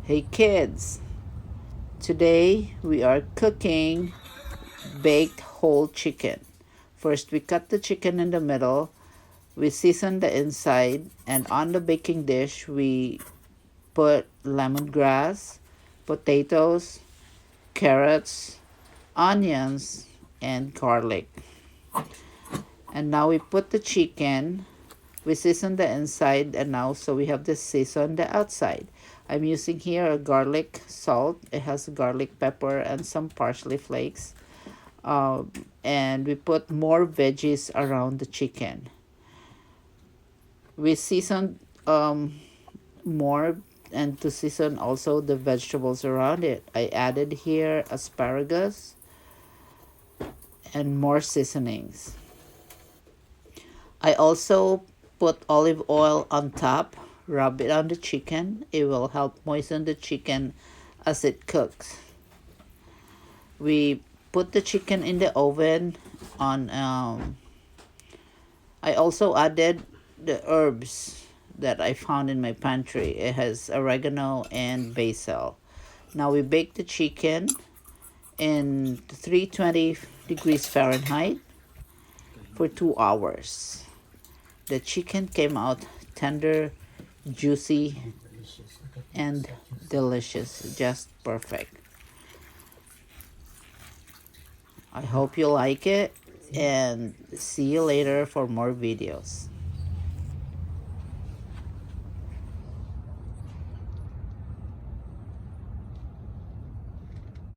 Hey kids, today we are cooking baked whole chicken. First we cut the chicken in the middle, we season the inside, and on the baking dish we put lemongrass, potatoes, carrots, onions, and garlic. And now we put the chicken. We season the inside, and now so we have to season the outside. I'm using here a garlic salt. It has garlic pepper and some parsley flakes. And we put more veggies around the chicken. We season more, and to season also the vegetables around it, I added here asparagus and more seasonings. I also put olive oil on top, rub it on the chicken. It will help moisten the chicken as it cooks. We put the chicken in the oven on I also added the herbs that I found in my pantry. It has oregano and basil. Now we bake the chicken in 320 degrees Fahrenheit for 2 hours. The chicken came out tender, juicy, and delicious. Just perfect. I hope you like it, and see you later for more videos.